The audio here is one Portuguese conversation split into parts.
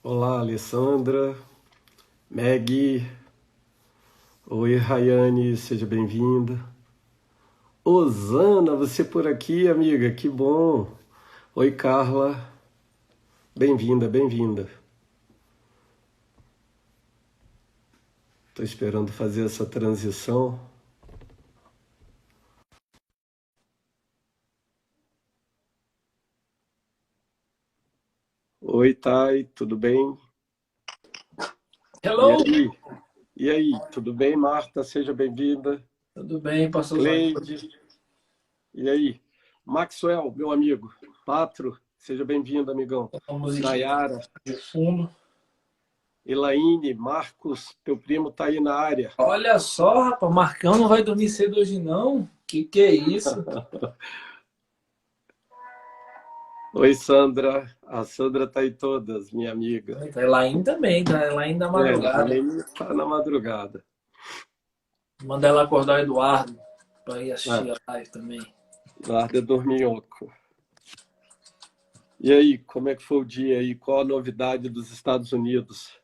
Olá, Alessandra, Maggie, oi, Rayane, seja bem-vinda. Osana, você por aqui, amiga, que bom. Oi, Carla, bem-vinda, bem-vinda. Estou esperando fazer essa transição. Oi, Thay, tudo bem? E Hello! aí? E aí, tudo bem, Marta? Seja bem-vinda. Tudo bem, pastorzão? Cleide, e aí? Maxwell, meu amigo. Patro, seja bem-vindo, amigão. Uma musiquinha Nayara, de fundo. Elaine, Marcos, teu primo tá aí na área. Olha só, rapaz, Marcão não vai dormir cedo hoje, não? Que é isso? Oi, Sandra. A Sandra tá aí todas, minha amiga. Tá Elaine também, tá Elaine da É, madrugada. Elaine tá na madrugada. Manda ela acordar o Eduardo pra ir Ah, assistir a live também. guarda dorminhoco. E aí, como é que foi o dia aí? Qual a novidade dos Estados Unidos?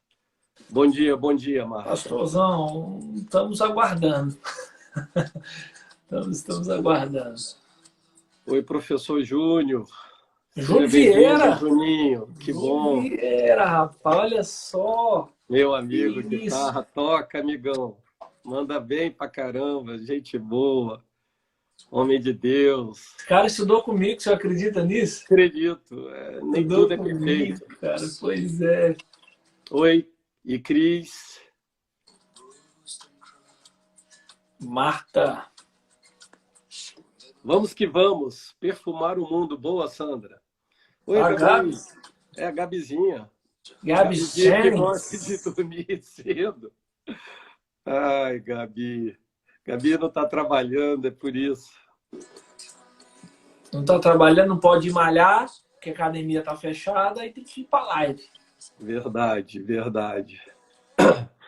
Bom dia, Marta. Pastorzão, estamos aguardando. Estamos aguardando. Oi, professor Júnior. Seja Júlio bem-vindo, Vieira! Juninho. Que Júlio bom. Vieira, rapaz, olha só! Meu Que amigo, isso! guitarra, toca, amigão. Manda bem pra caramba, gente boa. Homem de Deus. Esse cara estudou comigo, você acredita nisso? Acredito, nem tudo Estudou é comigo, perfeito. cara. Pois é. Oi, e Cris. Marta. Vamos que vamos, perfumar o mundo. Boa, Sandra. Oi, A Gabi. Gabi. É a Gabizinha. Gabi Gabizinha que gosta de Jennings. dormir cedo. Ai, Gabi. Gabi não está trabalhando, é por isso. Não tá trabalhando, não pode ir malhar, porque a academia tá fechada e tem que ir pra live. Verdade, verdade.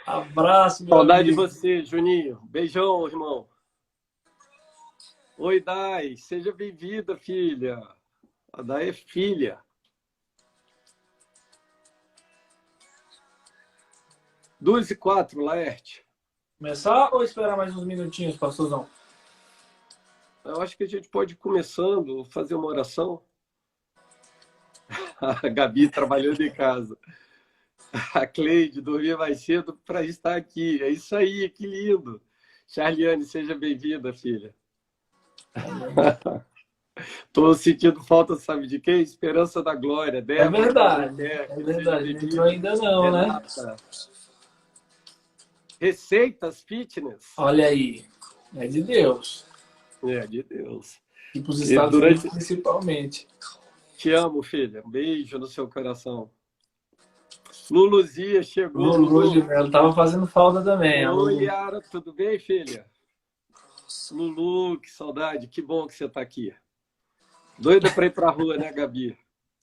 Abraço, meu Saudade de amigo. você, Juninho. Beijão, irmão. Oi, Dai. Seja bem-vinda, filha. A Dai é filha. 2h04, Laerte. Começar ou esperar mais uns minutinhos, pastorzão? Eu acho que a gente pode ir começando, fazer uma oração. A Gabi trabalhando em casa. A Cleide dormia mais cedo para estar aqui. É isso aí, que lindo. Charliane, seja bem-vinda, filha. Estou sentindo falta, sabe de quem? Esperança da Glória. É Débora, verdade. É Albuquerque, seja verdade. Não entrou bem-vinda. ainda não, né? Renata. Receitas Fitness. Olha aí. É de Deus. É, de Deus. E pros E Estados Unidos durante... principalmente. Te amo, filha. Um beijo no seu coração. Luluzia chegou, Lulu de Lulu. Melo. Tava fazendo falta também, a Oi, Lulu. Yara, tudo bem, filha? Lulu, que saudade. Que bom que você está aqui. Doida para ir para a rua, né, Gabi?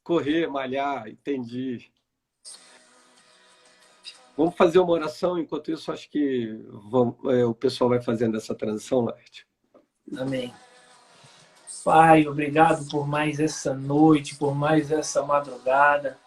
Correr, malhar, entendi. Vamos fazer uma oração, enquanto isso acho que o pessoal vai fazendo essa transição, Laerte. Amém. Pai, obrigado por mais essa noite, por mais essa madrugada.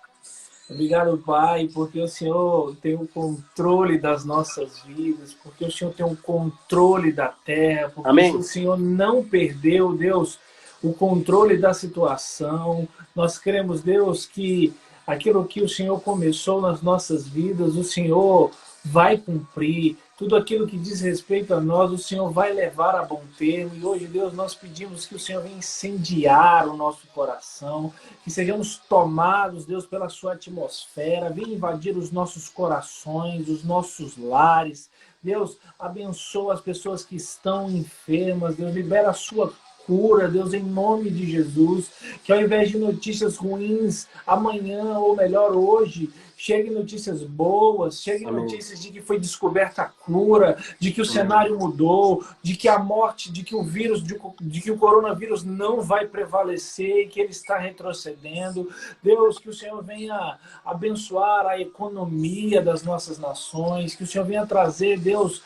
Obrigado, Pai, porque o Senhor tem o controle das nossas vidas, porque o Senhor tem o controle da terra, porque o Amém? Senhor não perdeu, Deus, o controle da situação. Nós queremos, Deus, que aquilo que o Senhor começou nas nossas vidas, o Senhor vai cumprir. Tudo aquilo que diz respeito a nós, o Senhor vai levar a bom termo. E hoje, Deus, nós pedimos que o Senhor venha incendiar o nosso coração, que sejamos tomados, Deus, pela sua atmosfera, venha invadir os nossos corações, os nossos lares. Deus, abençoa as pessoas que estão enfermas, Deus, libera a sua cura, Deus, em nome de Jesus, que ao invés de notícias ruins, amanhã, ou melhor, hoje, cheguem notícias boas, cheguem Amém. notícias de que foi descoberta a cura, de que o Amém. cenário mudou, de que a morte, de que o vírus, de que o coronavírus não vai prevalecer e que ele está retrocedendo. Deus, que o Senhor venha abençoar a economia das nossas nações, que o Senhor venha trazer, Deus,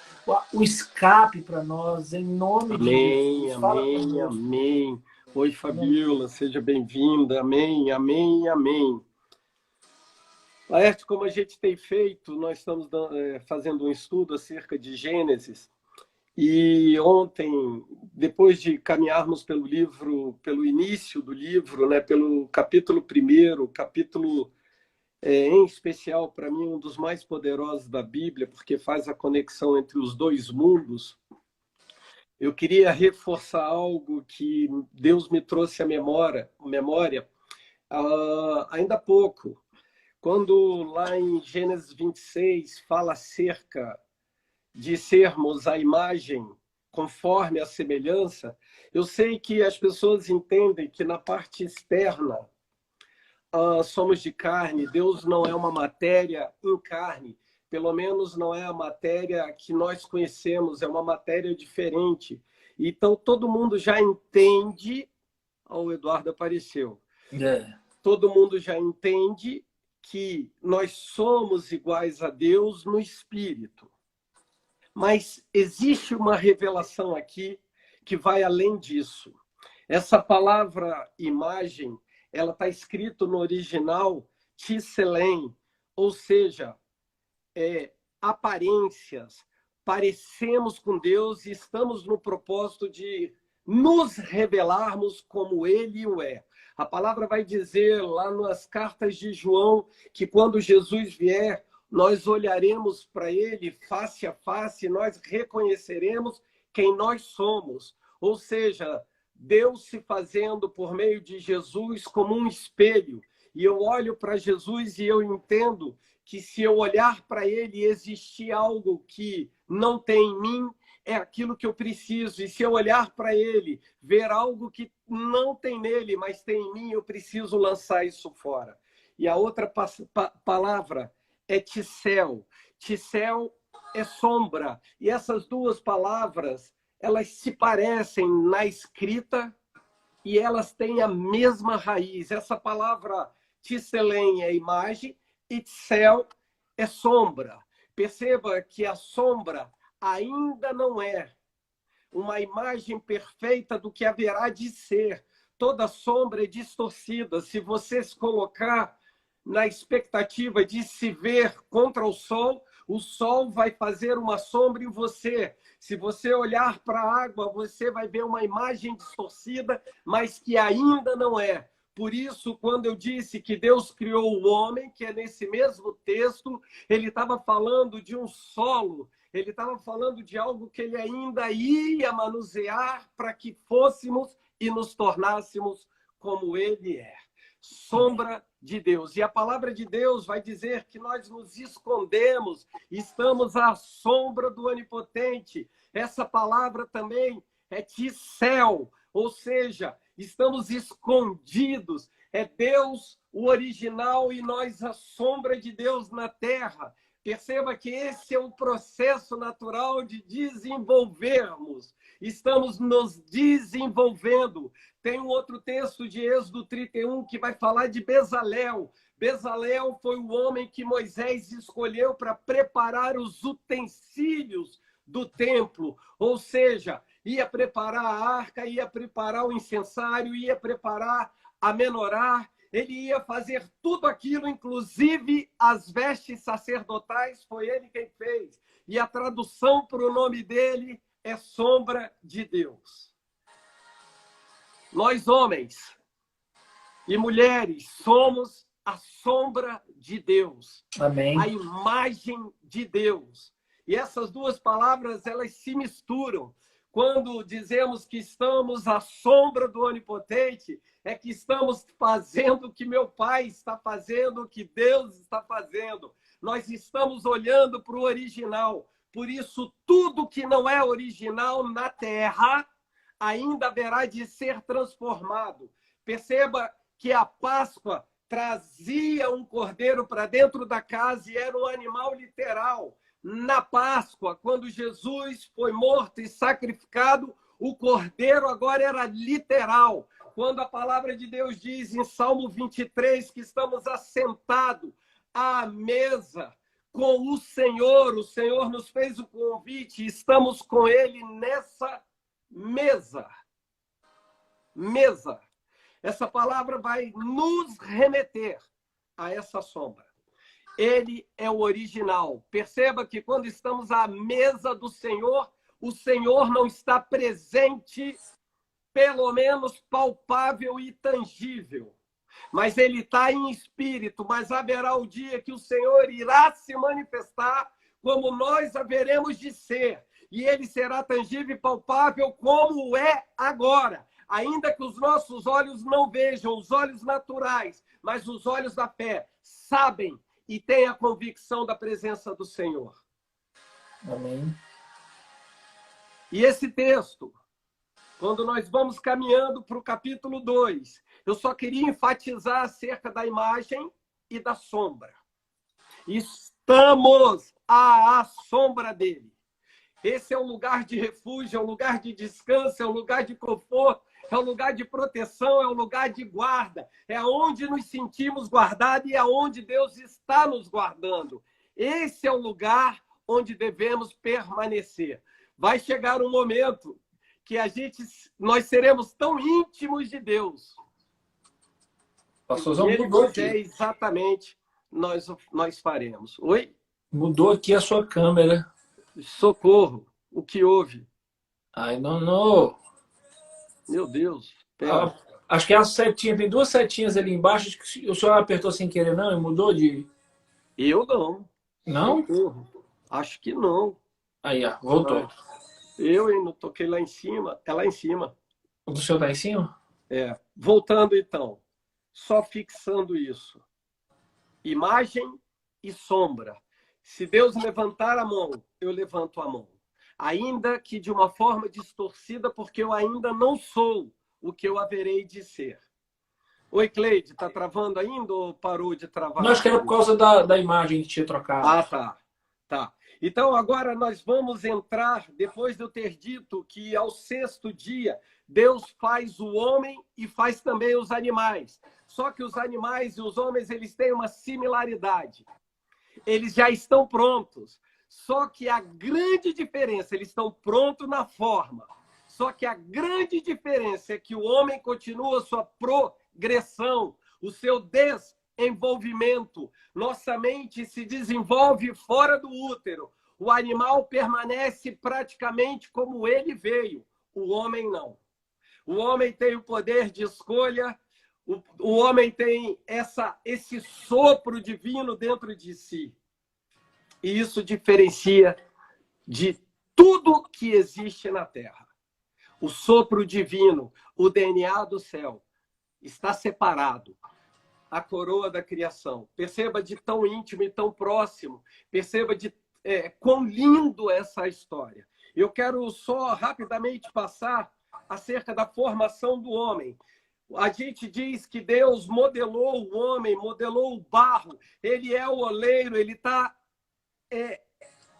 o escape para nós, em nome de Amém, Jesus. Fala amém, conosco. amém. Oi, Fabiola, seja bem-vinda. Amém, amém, amém. Laerte, como a gente tem feito, nós estamos fazendo um estudo acerca de Gênesis. E ontem, depois de caminharmos pelo livro, pelo início do livro, né, pelo capítulo 1º, capítulo em especial, para mim, um dos mais poderosos da Bíblia, porque faz a conexão entre os dois mundos, eu queria reforçar algo que Deus me trouxe à memória ainda há pouco, quando lá em Gênesis 26 fala acerca de sermos a imagem conforme a semelhança. Eu sei que as pessoas entendem que na parte externa somos de carne, Deus não é uma matéria em carne, pelo menos não é a matéria que nós conhecemos, é uma matéria diferente. Então todo mundo já entende, o Eduardo apareceu, todo mundo já entende que nós somos iguais a Deus no espírito. Mas existe uma revelação aqui que vai além disso. Essa palavra imagem, ela está escrito no original Tselem, ou seja, aparências. Parecemos com Deus e estamos no propósito de nos revelarmos como Ele o é. A palavra vai dizer lá nas cartas de João que quando Jesus vier, nós olharemos para Ele face a face, nós reconheceremos quem nós somos. Ou seja, Deus se fazendo por meio de Jesus como um espelho. E eu olho para Jesus e eu entendo que se eu olhar para Ele e existir algo que não tem em mim, é aquilo que eu preciso. E se eu olhar para Ele, ver algo que não tem nele, mas tem em mim, eu preciso lançar isso fora. E a outra palavra é Tissel. Tissel é sombra. E essas duas palavras, elas se parecem na escrita e elas têm a mesma raiz. Essa palavra Tselem é imagem e Tsel é sombra. Perceba que a sombra ainda não é uma imagem perfeita do que haverá de ser. Toda sombra é distorcida. Se você se colocar na expectativa de se ver contra o sol vai fazer uma sombra em você. Se você olhar para a água, você vai ver uma imagem distorcida, mas que ainda não é. Por isso, quando eu disse que Deus criou o homem, que é nesse mesmo texto, ele estava falando de um solo, ele estava falando de algo que ele ainda ia manusear para que fôssemos e nos tornássemos como ele é. Sombra de Deus. E a palavra de Deus vai dizer que nós nos escondemos, estamos à sombra do Onipotente. Essa palavra também é Tissel, ou seja, estamos escondidos. É Deus o original e nós a sombra de Deus na terra. Perceba que esse é um processo natural de desenvolvermos. Estamos nos desenvolvendo. Tem um outro texto de Êxodo 31 que vai falar de Bezalel. Bezalel foi o homem que Moisés escolheu para preparar os utensílios do templo. Ou seja, ia preparar a arca, ia preparar o incensário, ia preparar a menorá. Ele ia fazer tudo aquilo, inclusive as vestes sacerdotais, foi ele quem fez. E a tradução para o nome dele é sombra de Deus. Nós, homens e mulheres, somos a sombra de Deus. Amém. A imagem de Deus. E essas duas palavras, elas se misturam. Quando dizemos que estamos à sombra do Onipotente, é que estamos fazendo o que meu Pai está fazendo, o que Deus está fazendo. Nós estamos olhando para o original. Por isso, tudo que não é original na terra ainda haverá de ser transformado. Perceba que a Páscoa trazia um cordeiro para dentro da casa e era um animal literal. Na Páscoa, quando Jesus foi morto e sacrificado, o cordeiro agora era literal. Quando a palavra de Deus diz em Salmo 23 que estamos assentados à mesa com o Senhor nos fez o convite, estamos com Ele nessa mesa. Mesa. Essa palavra vai nos remeter a essa sombra. Ele é o original. Perceba que quando estamos à mesa do Senhor, o Senhor não está presente, pelo menos palpável e tangível. Mas ele está em espírito, mas haverá o dia que o Senhor irá se manifestar como nós haveremos de ser. E ele será tangível e palpável como é agora. Ainda que os nossos olhos não vejam, os olhos naturais, mas os olhos da fé sabem e têm a convicção da presença do Senhor. Amém. E esse texto, quando nós vamos caminhando para o capítulo 2, eu só queria enfatizar acerca da imagem e da sombra. Estamos à sombra dele. Esse é um lugar de refúgio, é um lugar de descanso, é um lugar de conforto, é um lugar de proteção, é um lugar de guarda. É onde nos sentimos guardados e é onde Deus está nos guardando. Esse é o lugar onde devemos permanecer. Vai chegar um momento que nós seremos tão íntimos de Deus. Pastorzão, Ele mudou quiser aqui. exatamente, nós faremos. Oi? Mudou aqui a sua câmera. Socorro. O que houve? I don't know. Meu Deus. Pera. Acho que é a setinha, tem duas setinhas ali embaixo. Acho que o senhor apertou sem querer, não? E mudou de. Eu não. Não? Socorro. Acho que não. Aí, ó, voltou. Ah, eu não toquei lá em cima. É lá em cima. O do senhor tá em cima? É. Voltando então. Só fixando isso. Imagem e sombra. Se Deus levantar a mão, eu levanto a mão. Ainda que de uma forma distorcida, porque eu ainda não sou o que eu haverei de ser. Oi, Cleide, tá travando ainda ou parou de travar? Não, acho que era por causa da imagem que tinha trocado. Ah, tá. Tá. Então, agora nós vamos entrar, depois de eu ter dito que ao sexto dia, Deus faz o homem e faz também os animais. Só que os animais e os homens, eles têm uma similaridade. Eles já estão prontos. Só que a grande diferença, eles estão prontos na forma. Só que a grande diferença é que o homem continua sua progressão, o seu desenvolvimento. Nossa mente se desenvolve fora do útero. O animal permanece praticamente como ele veio. O homem não. O homem tem o poder de escolha. O homem tem esse sopro divino dentro de si. E isso diferencia de tudo que existe na Terra. O sopro divino, o DNA do céu, está separado. A coroa da criação. Perceba de tão íntimo e tão próximo. Perceba de quão lindo essa história. Eu quero só rapidamente passar acerca da formação do homem. A gente diz que Deus modelou o homem, modelou o barro. Ele é o oleiro, ele está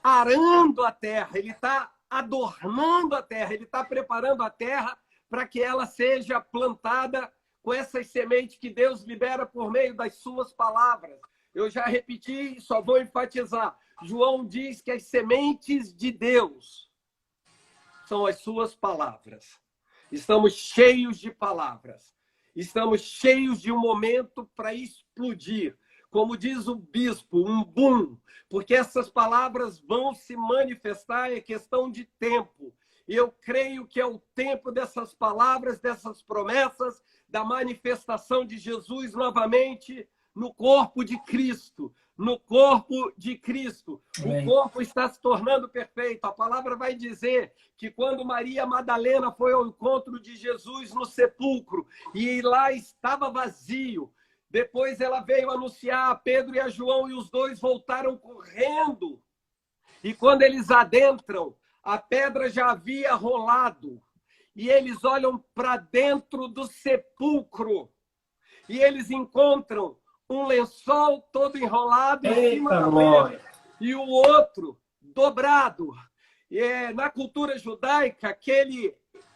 arando a terra, ele está adornando a terra, ele está preparando a terra para que ela seja plantada com essas sementes que Deus libera por meio das suas palavras. Eu já repeti e só vou enfatizar. João diz que as sementes de Deus são as suas palavras. Estamos cheios de palavras. Estamos cheios de um momento para explodir. Como diz o bispo, um boom, porque essas palavras vão se manifestar, é questão de tempo. E eu creio que é o tempo dessas palavras, dessas promessas, da manifestação de Jesus novamente no corpo de Cristo. No corpo de Cristo. Amém. O corpo está se tornando perfeito. A palavra vai dizer que quando Maria Madalena foi ao encontro de Jesus no sepulcro e lá estava vazio, depois ela veio anunciar a Pedro e a João e os dois voltaram correndo. E quando eles adentram, a pedra já havia rolado. E eles olham para dentro do sepulcro. E eles encontram um lençol todo enrolado em cima da pedra e o outro dobrado. E, na cultura judaica,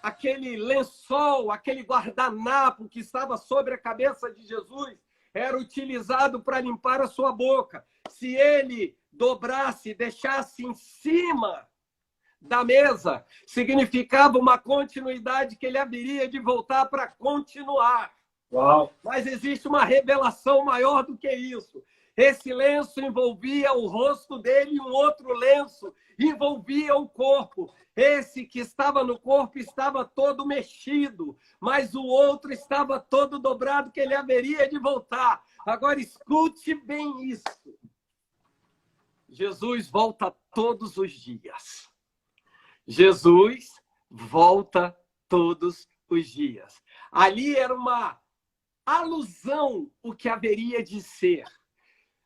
aquele lençol, aquele guardanapo que estava sobre a cabeça de Jesus era utilizado para limpar a sua boca. Se ele dobrasse, deixasse em cima da mesa, significava uma continuidade que ele haveria de voltar para continuar. Uau. Mas existe uma revelação maior do que isso. Esse lenço envolvia o rosto dele e um outro lenço envolvia o corpo. Esse que estava no corpo estava todo mexido, mas o outro estava todo dobrado, que ele haveria de voltar. Agora escute bem isso. Jesus volta todos os dias. Jesus volta todos os dias. Ali era uma alusão o que haveria de ser.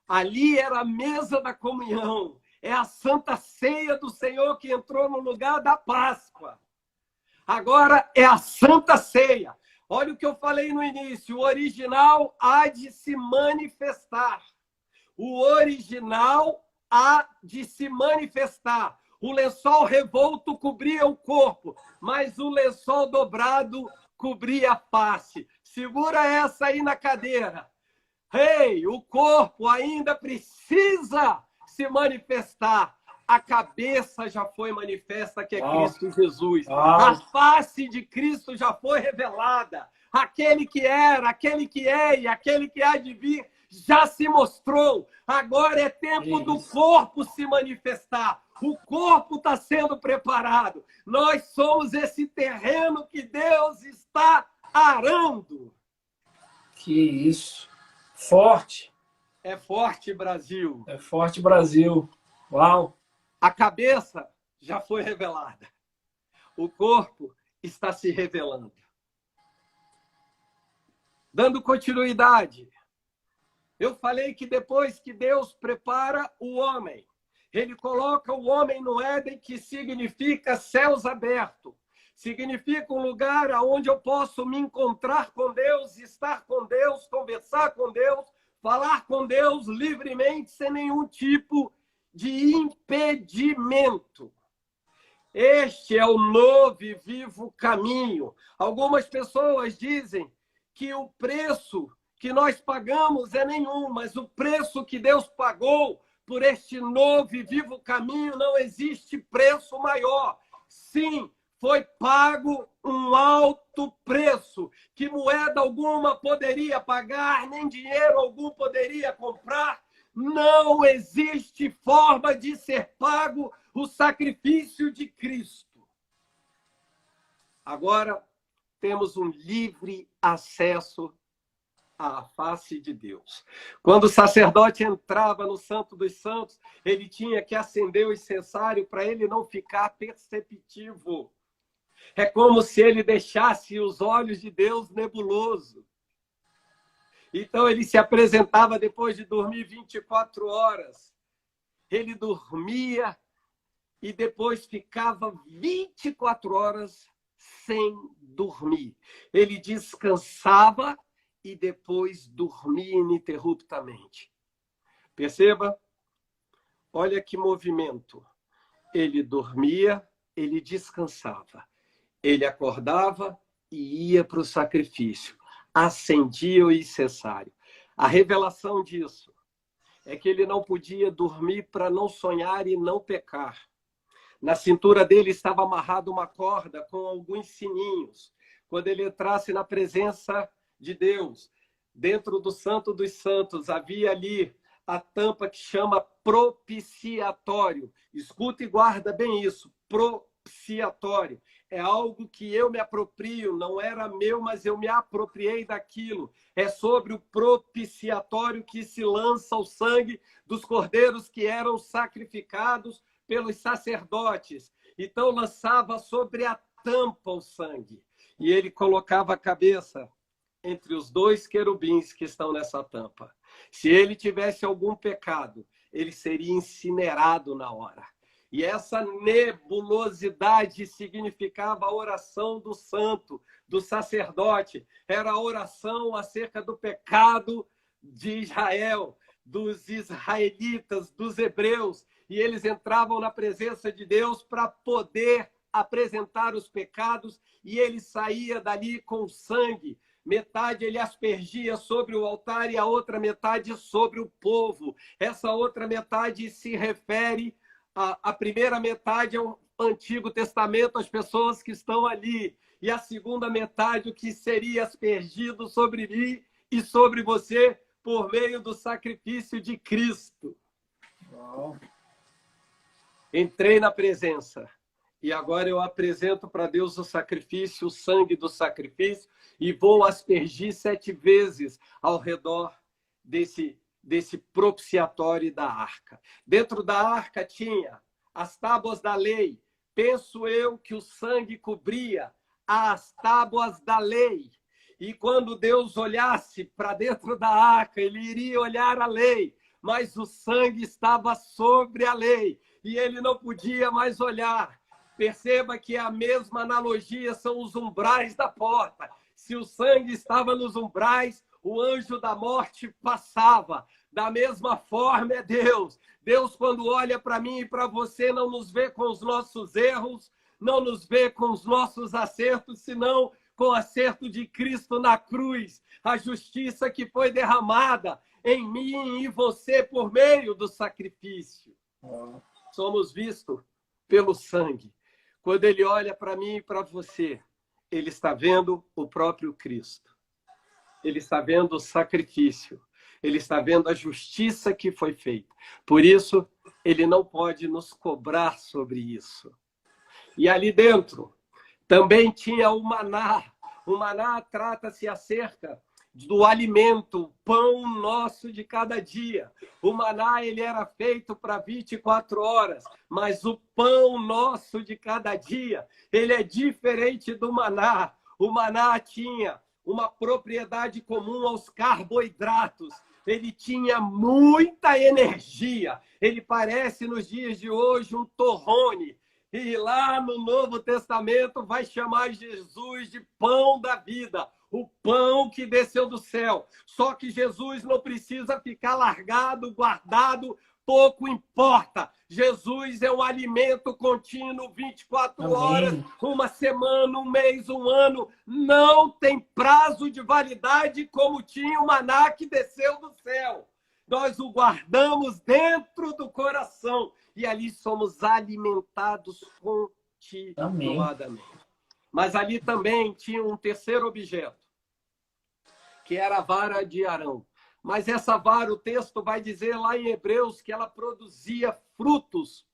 Ali era a mesa da comunhão. É a Santa Ceia do Senhor que entrou no lugar da Páscoa. Agora é a Santa Ceia. Olha o que eu falei no início. O original há de se manifestar. O original há de se manifestar. O lençol revolto cobria o corpo, mas o lençol dobrado cobria a face. Segura essa aí na cadeira. Ei, o corpo ainda precisa se manifestar. A cabeça já foi manifesta, que é Cristo Jesus. A face de Cristo já foi revelada. Aquele que era, aquele que é e aquele que há de vir já se mostrou. Agora é tempo do corpo se manifestar. O corpo está sendo preparado. Nós somos esse terreno que Deus está arando. Que isso. Forte. É forte, Brasil. É forte, Brasil. Uau. A cabeça já foi revelada. O corpo está se revelando. Dando continuidade, eu falei que depois que Deus prepara o homem, ele coloca o homem no Éden, que significa céus abertos. Significa um lugar onde eu posso me encontrar com Deus, estar com Deus, conversar com Deus, falar com Deus livremente, sem nenhum tipo de impedimento. Este é o novo e vivo caminho. Algumas pessoas dizem que o preço que nós pagamos é nenhum, mas o preço que Deus pagou por este novo e vivo caminho não existe preço maior. Sim, foi pago um alto preço, que moeda alguma poderia pagar, nem dinheiro algum poderia comprar. Não existe forma de ser pago o sacrifício de Cristo. Agora temos um livre acesso à face de Deus. Quando o sacerdote entrava no Santo dos Santos, ele tinha que acender o incensário para ele não ficar perceptivo. É como se ele deixasse os olhos de Deus nebuloso. Então ele se apresentava depois de dormir 24 horas. Ele dormia e depois ficava 24 horas sem dormir. Ele descansava e depois dormia ininterruptamente. Perceba? Olha que movimento. Ele dormia, ele descansava. Ele acordava e ia para o sacrifício. Acendia o incensário. A revelação disso é que ele não podia dormir para não sonhar e não pecar. Na cintura dele estava amarrada uma corda com alguns sininhos. Quando ele entrasse na presença de Deus, dentro do Santo dos Santos, havia ali a tampa que chama propiciatório. Escuta e guarda bem isso, propiciatório. É algo que eu me aproprio, não era meu, mas eu me apropriei daquilo. É sobre o propiciatório que se lança o sangue dos cordeiros que eram sacrificados pelos sacerdotes. Então lançava sobre a tampa o sangue. E ele colocava a cabeça entre os dois querubins que estão nessa tampa. Se ele tivesse algum pecado, ele seria incinerado na hora. E essa nebulosidade significava a oração do santo, do sacerdote. Era a oração acerca do pecado de Israel, dos israelitas, dos hebreus. E eles entravam na presença de Deus para poder apresentar os pecados, e ele saía dali com sangue. Metade ele aspergia sobre o altar e a outra metade sobre o povo. Essa outra metade se refere a primeira metade é o Antigo Testamento, as pessoas que estão ali. E a segunda metade, o que seria aspergido sobre mim e sobre você por meio do sacrifício de Cristo. Uau. Entrei na presença. E agora eu apresento para Deus o sacrifício, o sangue do sacrifício, e vou aspergir 7 vezes ao redor desse propiciatório da arca. Dentro da arca tinha as tábuas da lei. Penso eu que o sangue cobria as tábuas da lei. E quando Deus olhasse para dentro da arca, ele iria olhar a lei, mas o sangue estava sobre a lei e ele não podia mais olhar. Perceba que a mesma analogia são os umbrais da porta. Se o sangue estava nos umbrais, o anjo da morte passava. Da mesma forma é Deus. Deus, quando olha para mim e para você, não nos vê com os nossos erros, não nos vê com os nossos acertos, senão com o acerto de Cristo na cruz. A justiça que foi derramada em mim e você por meio do sacrifício. Somos vistos pelo sangue. Quando ele olha para mim e para você, ele está vendo o próprio Cristo. Ele está vendo o sacrifício. Ele está vendo a justiça que foi feita. Por isso, ele não pode nos cobrar sobre isso. E ali dentro também tinha o maná. O maná trata-se acerca do alimento, o pão nosso de cada dia. O maná ele era feito para 24 horas, mas o pão nosso de cada dia, ele é diferente do maná. O maná tinha uma propriedade comum aos carboidratos. Ele tinha muita energia. Ele parece, nos dias de hoje, um torrone. E lá no Novo Testamento vai chamar Jesus de pão da vida, o pão que desceu do céu. Só que Jesus não precisa ficar largado, guardado, pouco importa. Jesus é um alimento contínuo, 24 horas, uma semana, um mês, um ano. Não tem prazo de validade como tinha o maná que desceu do céu. Nós o guardamos dentro do coração e ali somos alimentados continuadamente. Mas ali também tinha um terceiro objeto, que era a vara de Arão. Mas essa vara, o texto vai dizer lá em Hebreus que ela produzia frutos,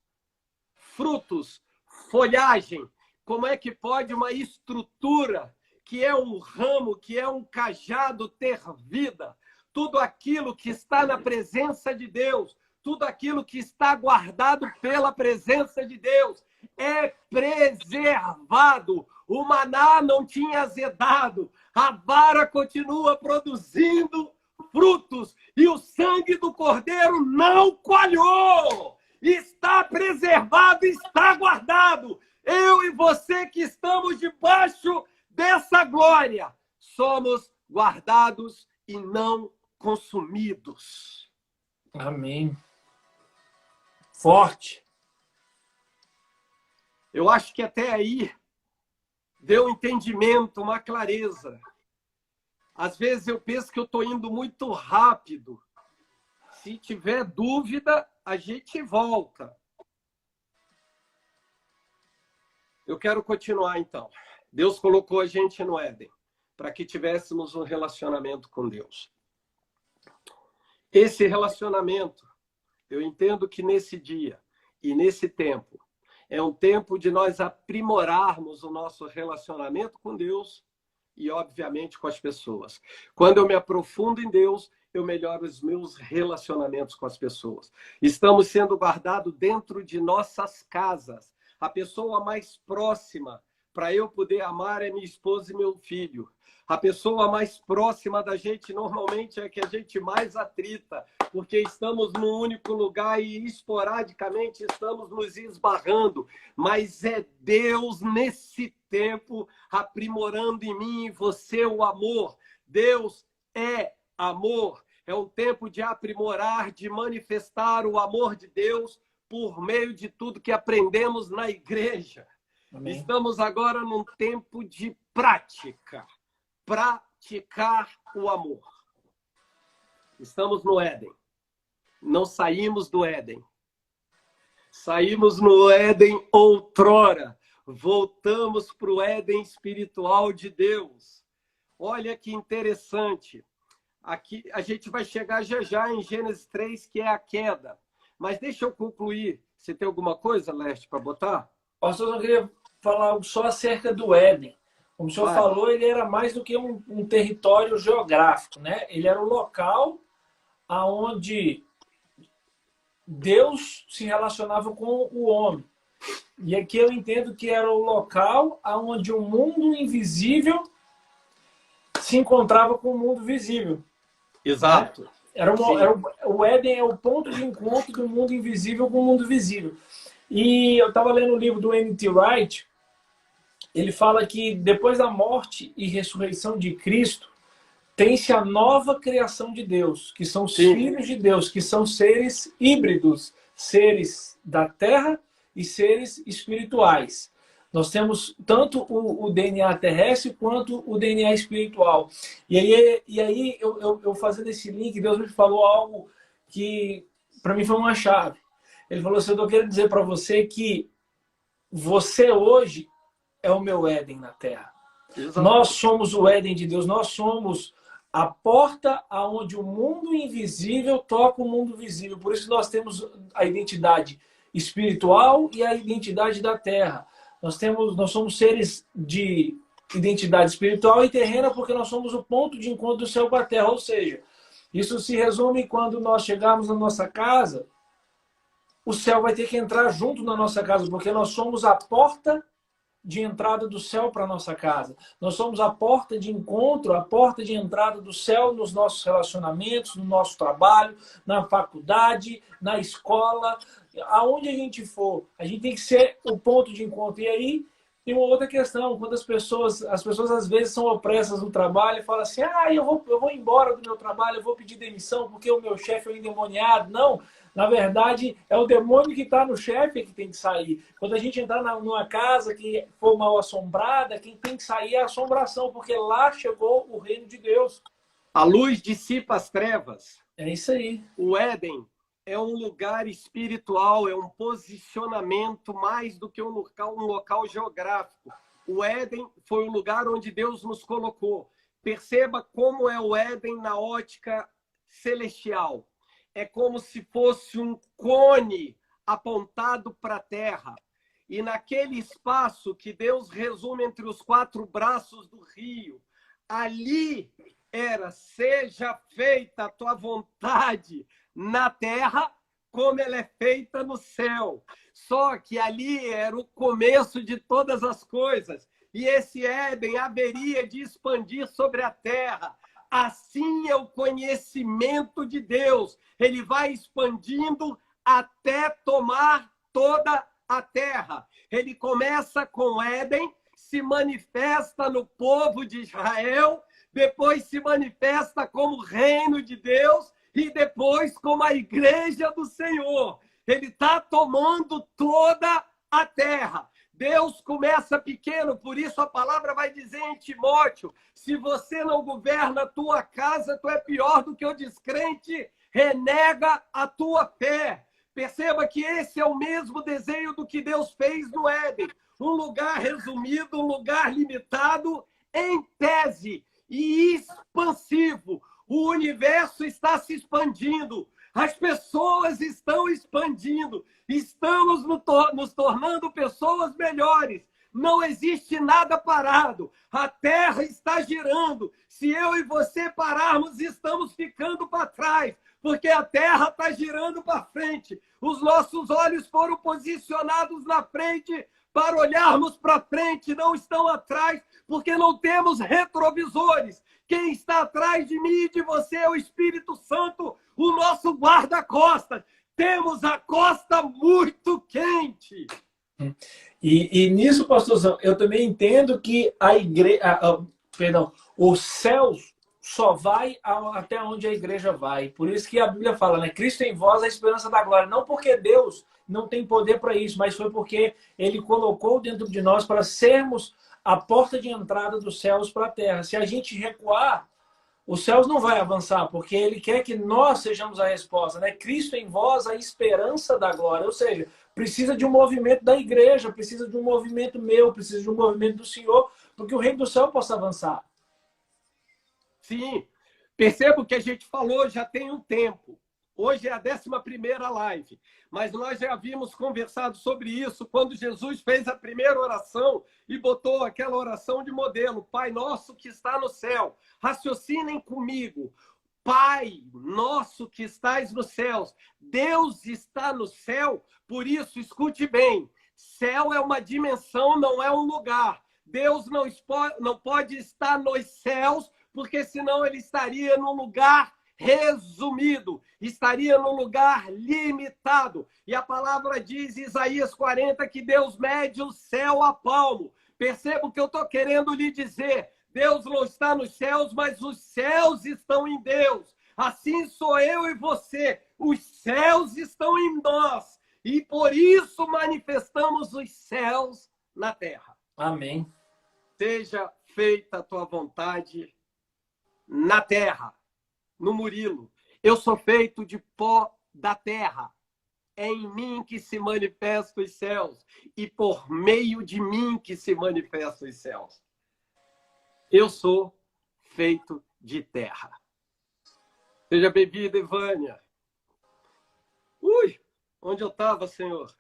folhagem. Como é que pode uma estrutura, que é um ramo, que é um cajado, ter vida? Tudo aquilo que está na presença de Deus, tudo aquilo que está guardado pela presença de Deus, é preservado. O maná não tinha azedado, a vara continua produzindo frutos e o sangue do Cordeiro não coalhou. Está preservado, está guardado. Eu e você que estamos debaixo dessa glória, somos guardados e não consumidos. Amém. Forte. Eu acho que até aí deu um entendimento, uma clareza. Às vezes eu penso que eu estou indo muito rápido. Se tiver dúvida, a gente volta. Eu quero continuar então. Deus colocou a gente no Éden para que tivéssemos um relacionamento com Deus. Esse relacionamento, eu entendo que nesse dia e nesse tempo, é um tempo de nós aprimorarmos o nosso relacionamento com Deus e, obviamente, com as pessoas. Quando eu me aprofundo em Deus, eu melhoro os meus relacionamentos com as pessoas. Estamos sendo guardados dentro de nossas casas. A pessoa mais próxima para eu poder amar é minha esposa e meu filho. A pessoa mais próxima da gente normalmente é que a gente mais atrita, porque estamos num único lugar e esporadicamente estamos nos esbarrando. Mas é Deus nesse tempo aprimorando em mim e você o amor. Deus é amor. É um tempo de aprimorar, de manifestar o amor de Deus por meio de tudo que aprendemos na igreja. Amém. Estamos agora num tempo de prática. Praticar o amor. Estamos no Éden. Não saímos do Éden. Saímos no Éden outrora. Voltamos para o Éden espiritual de Deus. Olha que interessante. aqui a gente vai chegar já já em Gênesis 3, que é a queda. Mas deixa eu concluir. Você tem alguma coisa, Leste, para botar? Pastor, eu queria falar só acerca do Éden. Como o senhor falou, ele era mais do que um território geográfico, né? Ele era o local aonde Deus se relacionava com o homem. E aqui eu entendo que era o local onde o mundo invisível se encontrava com o mundo visível. Exato. Né? O Éden é o ponto de encontro do mundo invisível com o mundo visível. E eu estava lendo o livro do N.T. Wright. Ele fala que depois da morte e ressurreição de Cristo, tem-se a nova criação de Deus, que são os filhos de Deus, que são seres híbridos, seres da terra e seres espirituais. Nós temos tanto o DNA terrestre quanto o DNA espiritual. E aí eu fazendo esse link, Deus me falou algo que para mim foi uma chave. Ele falou assim: eu quero dizer para você que você hoje é o meu Éden na terra. Exato. Nós somos o Éden de Deus, nós somos a porta aonde o mundo invisível toca o mundo visível. Por isso nós temos a identidade espiritual e a identidade da terra. Nós somos seres de identidade espiritual e terrena porque nós somos o ponto de encontro do céu com a terra. Ou seja, isso se resume quando nós chegarmos na nossa casa, o céu vai ter que entrar junto na nossa casa, porque nós somos a porta de entrada do céu para a nossa casa. Nós somos a porta de encontro, a porta de entrada do céu nos nossos relacionamentos, no nosso trabalho, na faculdade, na escola, aonde a gente for. A gente tem que ser o ponto de encontro. E aí tem uma outra questão, quando as pessoas às vezes são opressas no trabalho e falam assim: eu vou embora do meu trabalho, eu vou pedir demissão porque o meu chefe é um endemoniado. Não. Na verdade, é o demônio que está no chefe que tem que sair. Quando a gente entrar numa casa que for mal assombrada, quem tem que sair é a assombração, porque lá chegou o reino de Deus. A luz dissipa as trevas. É isso aí. O Éden é um lugar espiritual, é um posicionamento mais do que um local geográfico. O Éden foi o lugar onde Deus nos colocou. Perceba como é o Éden na ótica celestial. É como se fosse um cone apontado para a terra. E naquele espaço que Deus resume entre os 4 braços do rio, ali era: seja feita a tua vontade na terra, como ela é feita no céu. Só que ali era o começo de todas as coisas. E esse Éden haveria de expandir sobre a terra. Assim é o conhecimento de Deus. Ele vai expandindo até tomar toda a terra. Ele começa com Éden, se manifesta no povo de Israel, depois se manifesta como reino de Deus e depois como a igreja do Senhor. Ele está tomando toda a terra. Deus começa pequeno, por isso a palavra vai dizer em Timóteo: se você não governa a tua casa, tu é pior do que o descrente, renega a tua fé. Perceba que esse é o mesmo desenho do que Deus fez no Éden. Um lugar resumido, um lugar limitado, em tese, e expansivo. O universo está se expandindo. As pessoas estão expandindo. Estamos nos tornando pessoas melhores. Não existe nada parado. A Terra está girando. Se eu e você pararmos, estamos ficando para trás, porque a Terra está girando para frente. Os nossos olhos foram posicionados na frente para olharmos para frente, não estão atrás, porque não temos retrovisores. Quem está atrás de mim e de você é o Espírito Santo, o nosso guarda-costas. Temos a costa muito quente. E nisso, pastorzão, eu também entendo que a igreja, os céus só vai até onde a igreja vai. Por isso que a Bíblia fala, né? Cristo em vós, a esperança da glória. Não porque Deus não tem poder para isso, mas foi porque Ele colocou dentro de nós para sermos a porta de entrada dos céus para a terra. Se a gente recuar, os céus não vai avançar, porque Ele quer que nós sejamos a resposta, né? Cristo em vós, a esperança da glória. Ou seja, precisa de um movimento da igreja, precisa de um movimento meu, precisa de um movimento do Senhor, porque o reino do céu possa avançar. Sim, Perceba o que a gente falou já tem um tempo. Hoje é a 11ª live, mas nós já havíamos conversado sobre isso quando Jesus fez a primeira oração e botou aquela oração de modelo: Pai nosso que está no céu. Raciocinem comigo. Pai nosso que estás nos céus. Deus está no céu, por isso, escute bem, céu é uma dimensão, não é um lugar. Deus não pode estar nos céus, porque senão ele estaria num lugar resumido, estaria num lugar limitado. E a palavra diz, em Isaías 40, que Deus mede o céu a palmo. Perceba o que eu estou querendo lhe dizer. Deus não está nos céus, mas os céus estão em Deus. Assim sou eu e você. Os céus estão em nós. E por isso manifestamos os céus na terra. Amém. Seja feita a tua vontade na terra, no Murilo. Eu sou feito de pó da terra. É em mim que se manifestam os céus. E por meio de mim que se manifestam os céus. Eu sou feito de terra. Seja bem-vinda, Ivânia. Ui, onde eu estava, Senhor?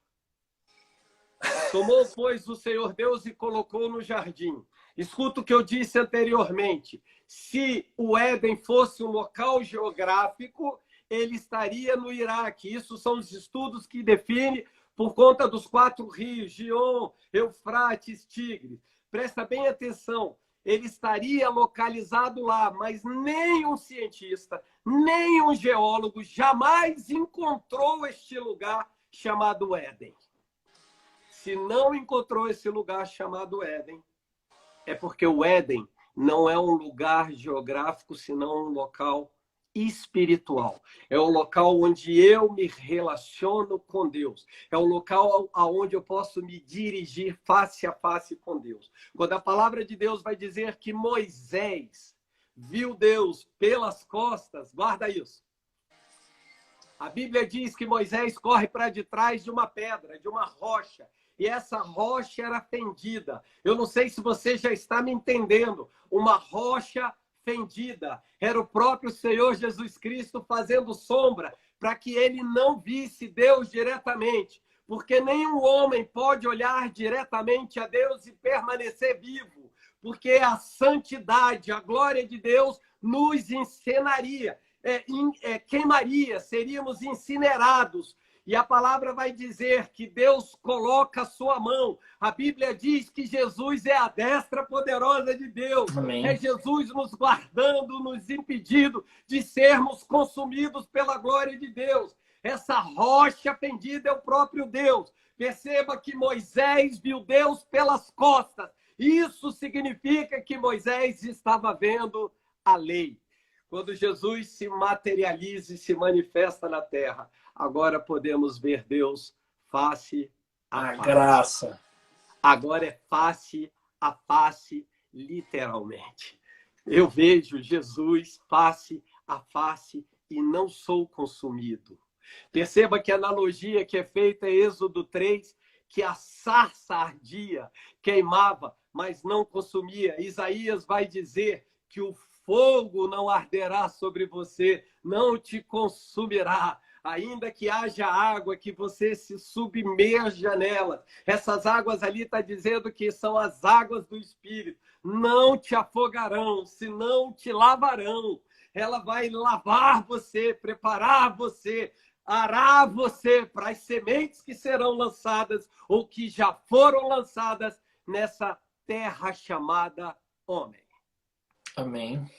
Tomou, pois, o Senhor Deus e colocou no jardim. Escuta o que eu disse anteriormente. Se o Éden fosse um local geográfico, ele estaria no Iraque. Isso são os estudos que definem por conta dos 4 rios, Gion, Eufrates, Tigres. Presta bem atenção. Ele estaria localizado lá, mas nenhum cientista, nenhum geólogo jamais encontrou este lugar chamado Éden. Se não encontrou esse lugar chamado Éden, é porque o Éden não é um lugar geográfico, senão um local espiritual. É o local onde eu me relaciono com Deus. É o local aonde eu posso me dirigir face a face com Deus. Quando a palavra de Deus vai dizer que Moisés viu Deus pelas costas, guarda isso. A Bíblia diz que Moisés corre para de trás de uma pedra, de uma rocha. E essa rocha era fendida. Eu não sei se você já está me entendendo. Uma rocha fendida. Era o próprio Senhor Jesus Cristo fazendo sombra para que ele não visse Deus diretamente. Porque nenhum homem pode olhar diretamente a Deus e permanecer vivo. Porque a santidade, a glória de Deus nos encenaria, queimaria, seríamos incinerados. E a palavra vai dizer que Deus coloca a sua mão. A Bíblia diz que Jesus é a destra poderosa de Deus. Amém. É Jesus nos guardando, nos impedindo de sermos consumidos pela glória de Deus. Essa rocha pendida é o próprio Deus. Perceba que Moisés viu Deus pelas costas. Isso significa que Moisés estava vendo a lei. Quando Jesus se materializa e se manifesta na terra, agora podemos ver Deus face a face. Graça. Agora é face a face, literalmente. Eu vejo Jesus face a face e não sou consumido. Perceba que a analogia que é feita é Êxodo 3, que a sarça ardia, queimava, mas não consumia. Isaías vai dizer que o fogo não arderá sobre você, não te consumirá. Ainda que haja água, que você se submerja nela. Essas águas ali está dizendo que são as águas do Espírito. Não te afogarão, senão te lavarão. Ela vai lavar você, preparar você, arar você para as sementes que serão lançadas ou que já foram lançadas nessa terra chamada homem. Amém.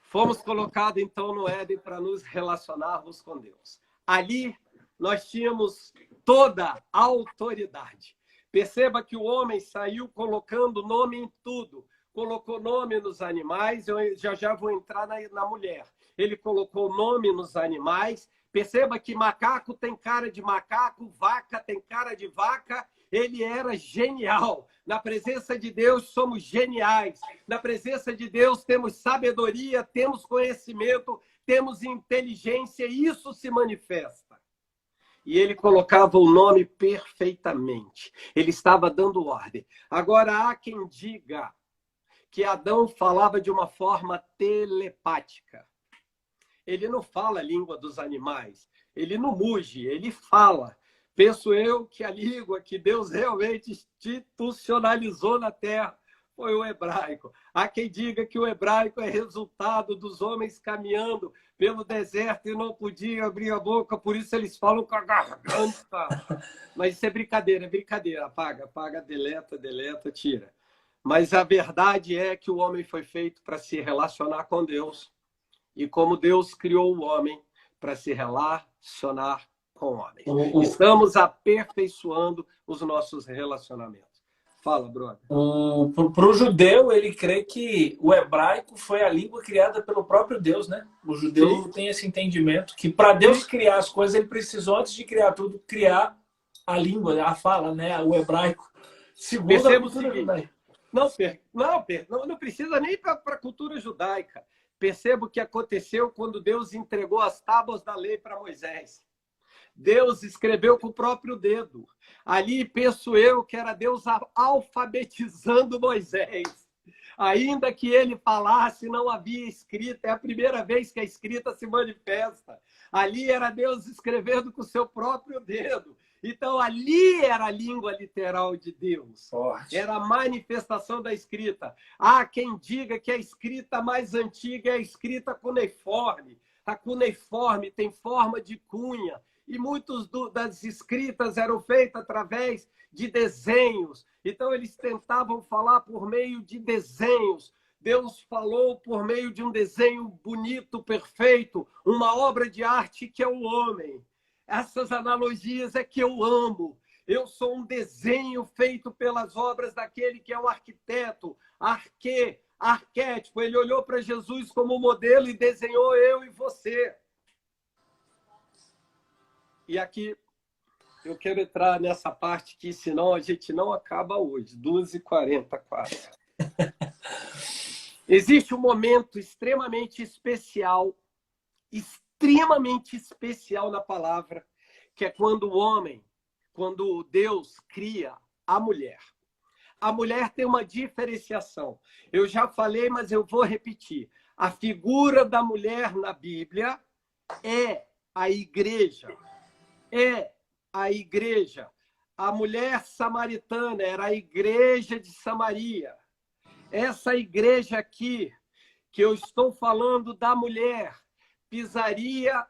Fomos colocados, então, no Éden para nos relacionarmos com Deus. Ali, nós tínhamos toda a autoridade. Perceba que o homem saiu colocando nome em tudo. Colocou nome nos animais, eu já vou entrar na mulher. Ele colocou nome nos animais. Perceba que macaco tem cara de macaco, vaca tem cara de vaca. Ele era genial. Na presença de Deus somos geniais. Na presença de Deus temos sabedoria, temos conhecimento, temos inteligência, e isso se manifesta. E ele colocava o nome perfeitamente. Ele estava dando ordem. Agora há quem diga que Adão falava de uma forma telepática. Ele não fala a língua dos animais, ele não muge, ele fala. Penso eu que a língua que Deus realmente institucionalizou na terra foi o hebraico. Há quem diga que o hebraico é resultado dos homens caminhando pelo deserto e não podiam abrir a boca, por isso eles falam com a garganta. Mas isso é brincadeira, Apaga, apaga, deleta, tira. Mas a verdade é que o homem foi feito para se relacionar com Deus. E como Deus criou o homem para se relacionar com o homem. Estamos aperfeiçoando os nossos relacionamentos. Fala, brother. Para o judeu, ele crê que o hebraico foi a língua criada pelo próprio Deus, né? O judeu tem esse entendimento que para Deus criar as coisas, ele precisou, antes de criar tudo, criar a língua, a fala, né? O hebraico. Segundo Perceba o seguinte, não precisa nem para a cultura judaica. Perceba o que aconteceu quando Deus entregou as tábuas da lei para Moisés. Deus escreveu com o próprio dedo. Ali, penso eu, que era Deus alfabetizando Moisés. Ainda que ele falasse, não havia escrita. É a primeira vez que a escrita se manifesta. Ali era Deus escrevendo com o seu próprio dedo. Então, ali era a língua literal de Deus. Forte. Era a manifestação da escrita. Há quem diga que a escrita mais antiga é a escrita cuneiforme. A cuneiforme tem forma de cunha. E muitas das escritas eram feitas através de desenhos. Então, eles tentavam falar por meio de desenhos. Deus falou por meio de um desenho bonito, perfeito, uma obra de arte que é o homem. Essas analogias é que eu amo. Eu sou um desenho feito pelas obras daquele que é o arquiteto, arquétipo. Ele olhou para Jesus como modelo e desenhou eu e você. E aqui eu quero entrar nessa parte que, senão a gente não acaba hoje, 2h40 quase. Existe um momento extremamente especial na palavra, que é quando quando Deus cria a mulher. A mulher tem uma diferenciação. Eu já falei, mas eu vou repetir. A figura da mulher na Bíblia é a igreja. É a igreja. A mulher samaritana era a igreja de Samaria. Essa igreja aqui, que eu estou falando da mulher, pisaria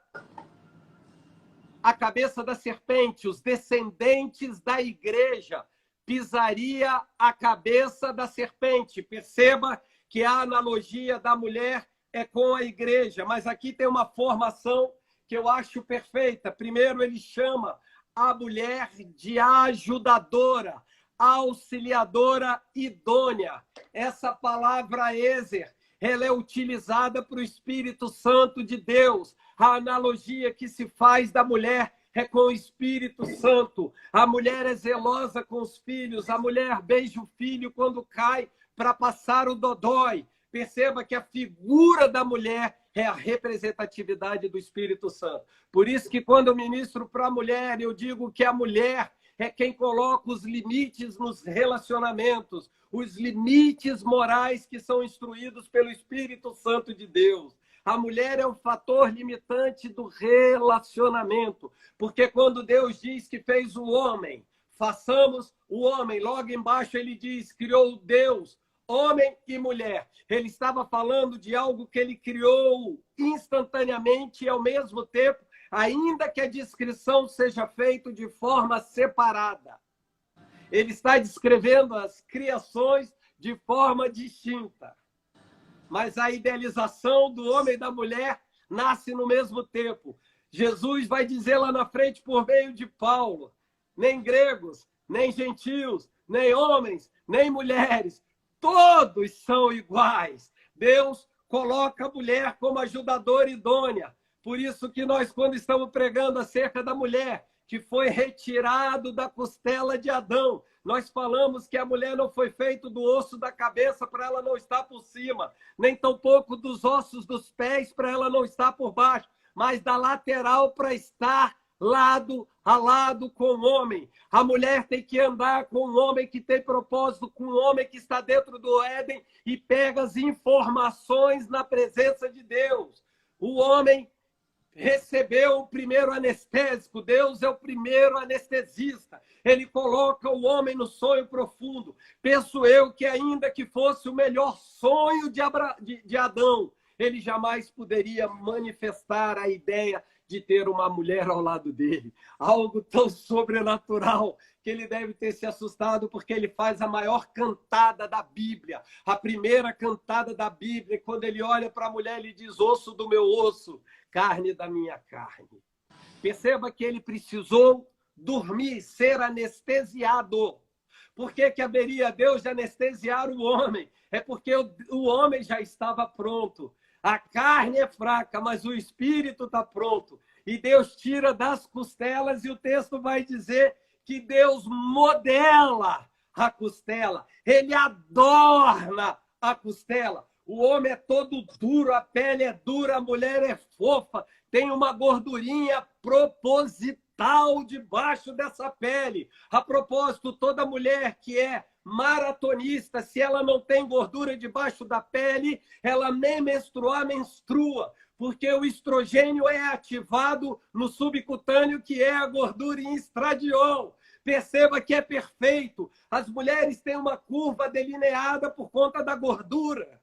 a cabeça da serpente. Os descendentes da igreja pisaria a cabeça da serpente. Perceba que a analogia da mulher é com a igreja, mas aqui tem uma formação que eu acho perfeita. Primeiro, ele chama a mulher de ajudadora, auxiliadora idônea. Essa palavra Ezer, ela é utilizada para o Espírito Santo de Deus. A analogia que se faz da mulher é com o Espírito Santo. A mulher é zelosa com os filhos. A mulher beija o filho quando cai para passar o dodói. Perceba que a figura da mulher é a representatividade do Espírito Santo. Por isso que quando eu ministro para a mulher, eu digo que a mulher é quem coloca os limites nos relacionamentos, os limites morais que são instruídos pelo Espírito Santo de Deus. A mulher é o fator limitante do relacionamento, porque quando Deus diz que fez o homem, façamos o homem, logo embaixo ele diz, criou Deus, homem e mulher. Ele estava falando de algo que ele criou instantaneamente e, ao mesmo tempo, ainda que a descrição seja feita de forma separada. Ele está descrevendo as criações de forma distinta. Mas a idealização do homem e da mulher nasce no mesmo tempo. Jesus vai dizer lá na frente, por meio de Paulo, nem gregos, nem gentios, nem homens, nem mulheres, todos são iguais. Deus coloca a mulher como ajudadora idônea. Por isso que nós, quando estamos pregando acerca da mulher, que foi retirado da costela de Adão, nós falamos que a mulher não foi feita do osso da cabeça para ela não estar por cima, nem tampouco dos ossos dos pés para ela não estar por baixo, mas da lateral para estar lado a lado com o homem. A mulher tem que andar com o homem que tem propósito, com o homem que está dentro do Éden e pega as informações na presença de Deus. O homem recebeu o primeiro anestésico. Deus é o primeiro anestesista. Ele coloca o homem no sonho profundo. Penso eu que ainda que fosse o melhor sonho de Adão, ele jamais poderia manifestar a ideia de ter uma mulher ao lado dele. Algo tão sobrenatural que ele deve ter se assustado, porque ele faz a maior cantada da Bíblia. A primeira cantada da Bíblia, quando ele olha para a mulher, ele diz: osso do meu osso, carne da minha carne. Perceba que ele precisou dormir, ser anestesiado. Por que haveria Deus de anestesiar o homem? É porque o homem já estava pronto. A carne é fraca, mas o espírito está pronto. E Deus tira das costelas, e o texto vai dizer que Deus modela a costela. Ele adorna a costela. O homem é todo duro, a pele é dura, a mulher é fofa, tem uma gordurinha proposital debaixo dessa pele. A propósito, toda mulher que é maratonista, se ela não tem gordura debaixo da pele, ela nem menstruar, menstrua, porque o estrogênio é ativado no subcutâneo, que é a gordura em estradiol. Perceba que é perfeito. As mulheres têm uma curva delineada por conta da gordura.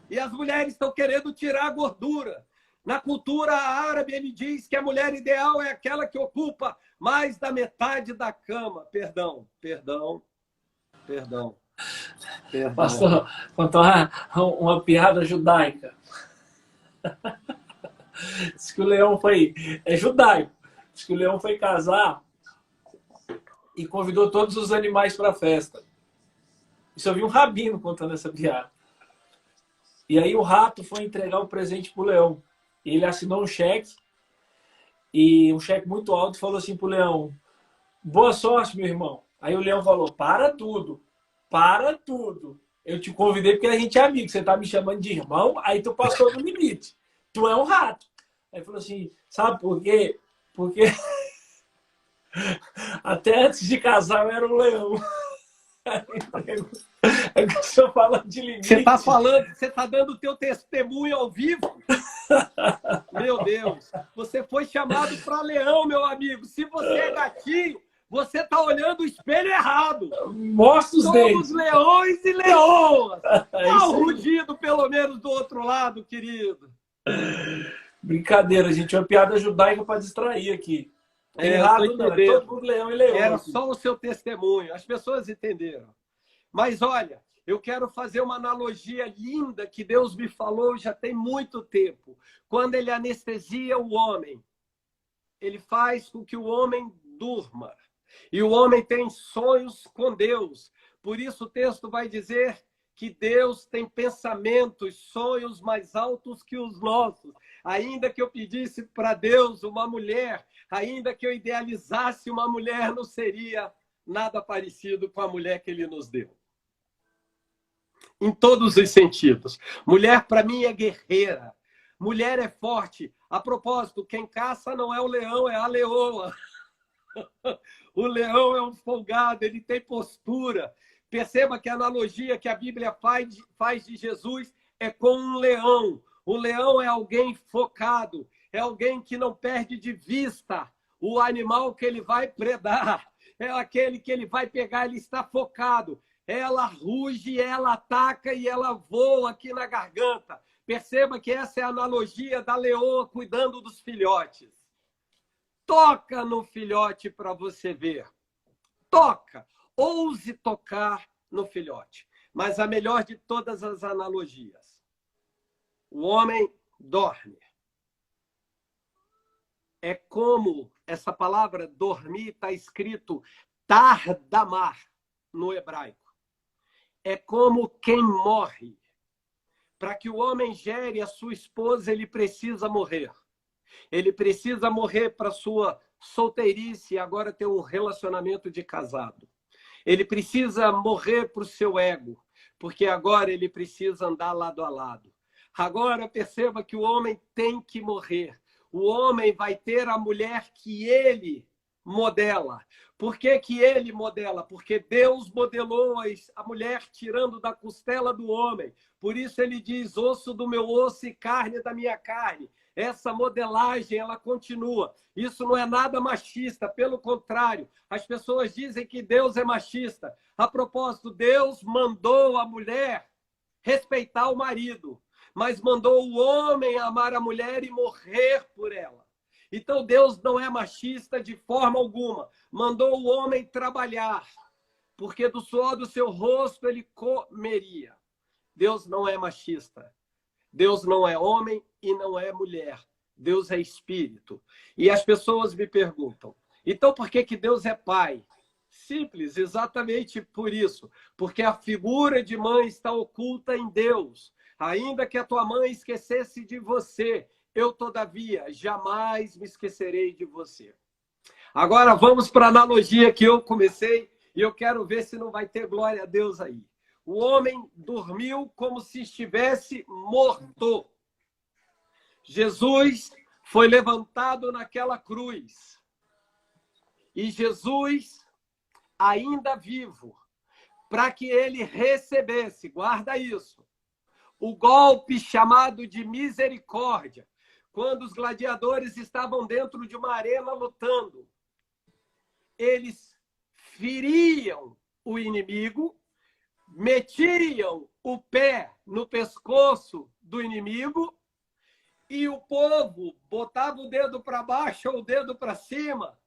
E as mulheres estão querendo tirar a gordura. Na cultura árabe, ele diz que a mulher ideal é aquela que ocupa mais da metade da cama. Perdão. Pastor, contar uma piada judaica. Diz que o leão foi... É judaico. Diz que o leão foi casar e convidou todos os animais para a festa. Isso eu vi um rabino contando essa piada. E aí o rato foi entregar o presente para o leão. Ele assinou um cheque, e um cheque muito alto, e falou assim para o leão: boa sorte, meu irmão. Aí o leão falou: para tudo. Eu te convidei porque a gente é amigo. Você tá me chamando de irmão, aí tu passou do limite. Tu é um rato. Aí falou assim: sabe por quê? Porque até antes de casar eu era um leão. É que o senhor fala de limite. Você está dando o teu testemunho ao vivo? Meu Deus, você foi chamado para leão, meu amigo. Se você é gatinho, você está olhando o espelho errado. Mostra os dentes. Somos leões e leoas. Dá um rugido, pelo menos, do outro lado, querido. Brincadeira, gente. É uma piada judaica para distrair aqui. Tem errado, não. É todo mundo leão e leão. Era só o seu testemunho. As pessoas entenderam. Mas, olha, eu quero fazer uma analogia linda que Deus me falou já tem muito tempo. Quando ele anestesia o homem, ele faz com que o homem durma. E o homem tem sonhos com Deus. Por isso o texto vai dizer que Deus tem pensamentos, sonhos mais altos que os nossos. Ainda que eu pedisse para Deus uma mulher, ainda que eu idealizasse uma mulher, não seria nada parecido com a mulher que ele nos deu. Em todos os sentidos. Mulher, para mim, é guerreira. Mulher é forte. A propósito, quem caça não é o leão, é a leoa. O leão é um folgado, ele tem postura. Perceba que a analogia que a Bíblia faz de Jesus é com um leão. O leão é alguém focado, é alguém que não perde de vista o animal que ele vai predar. É aquele que ele vai pegar, ele está focado. Ela ruge, ela ataca e ela voa aqui na garganta. Perceba que essa é a analogia da leoa cuidando dos filhotes. Toca no filhote para você ver. Toca. Ouse tocar no filhote. Mas a melhor de todas as analogias. O homem dorme. É como essa palavra dormir está escrito tardamar no hebraico. É como quem morre. Para que o homem gere a sua esposa, ele precisa morrer. Ele precisa morrer para sua solteirice e agora ter um relacionamento de casado. Ele precisa morrer para o seu ego, porque agora ele precisa andar lado a lado. Agora perceba que o homem tem que morrer. o homem vai ter a mulher que ele modela. Por que que ele modela? Porque Deus modelou a mulher tirando da costela do homem. Por isso ele diz, osso do meu osso e carne da minha carne. Essa modelagem, ela continua. Isso não é nada machista, pelo contrário. As pessoas dizem que Deus é machista. A propósito, Deus mandou a mulher respeitar o marido, mas mandou o homem amar a mulher e morrer por ela. Então Deus não é machista de forma alguma. Mandou o homem trabalhar, porque do suor do seu rosto ele comeria. Deus não é machista. Deus não é homem e não é mulher. Deus é espírito. E as pessoas me perguntam, então por que que Deus é pai? Simples, exatamente por isso. Porque a figura de mãe está oculta em Deus. Ainda que a tua mãe esquecesse de você, eu, todavia, jamais me esquecerei de você. Agora vamos para a analogia que eu comecei e eu quero ver se não vai ter glória a Deus aí. O homem dormiu como se estivesse morto. Jesus foi levantado naquela cruz. E Jesus, ainda vivo, para que ele recebesse, guarda isso, o golpe chamado de misericórdia, quando os gladiadores estavam dentro de uma arena lutando. Eles feriam o inimigo, metiam o pé no pescoço do inimigo e o povo botava o dedo para baixo ou o dedo para cima,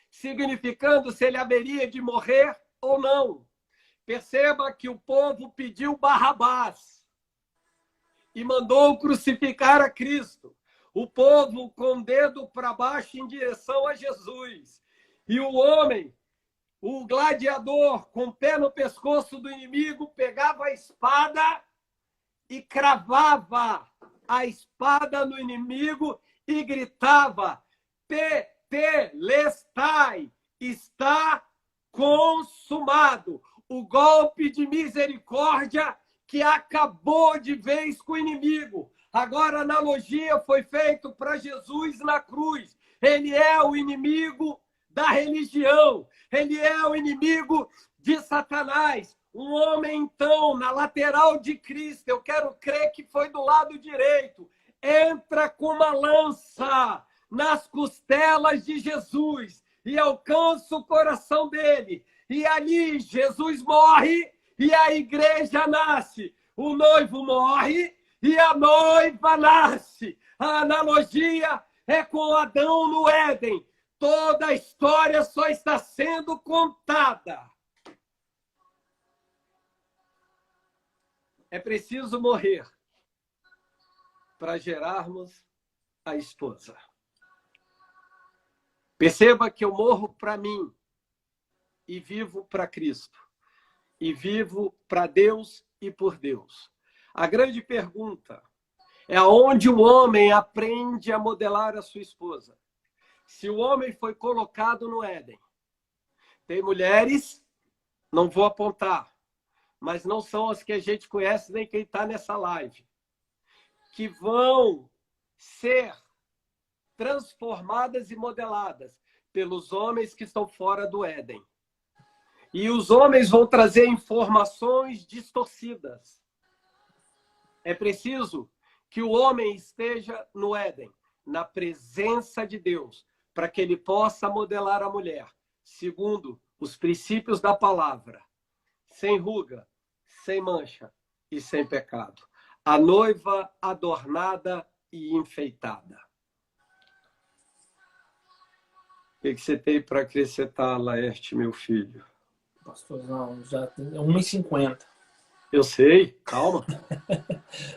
significando se ele haveria de morrer ou não. Perceba que o povo pediu Barrabás e mandou crucificar a Cristo. O povo com o dedo para baixo em direção a Jesus. E o homem, o gladiador, com o pé no pescoço do inimigo, pegava a espada e cravava a espada no inimigo e gritava: Tetelestai, está consumado. O golpe de misericórdia que acabou de vez com o inimigo. Agora a analogia foi feita para Jesus na cruz. Ele é o inimigo da religião. Ele é o inimigo de Satanás. Um homem, então, na lateral de Cristo, eu quero crer que foi do lado direito, entra com uma lança nas costelas de Jesus e alcança o coração dele. E ali Jesus morre e a igreja nasce. O noivo morre e a noiva nasce. A analogia é com Adão no Éden. Toda a história só está sendo contada. É preciso morrer para gerarmos a esposa. Perceba que eu morro para mim e vivo para Cristo. E vivo para Deus e por Deus. A grande pergunta é aonde o homem aprende a modelar a sua esposa. Se o homem foi colocado no Éden, tem mulheres, não vou apontar, mas não são as que a gente conhece nem quem está nessa live, que vão ser transformadas e modeladas pelos homens que estão fora do Éden. E os homens vão trazer informações distorcidas. É preciso que o homem esteja no Éden, na presença de Deus, para que ele possa modelar a mulher, segundo os princípios da palavra, sem ruga, sem mancha e sem pecado. A noiva adornada e enfeitada. O que você tem para acrescentar, Laerte, meu filho? Pastorzão, já tem 1h50. Eu sei, calma.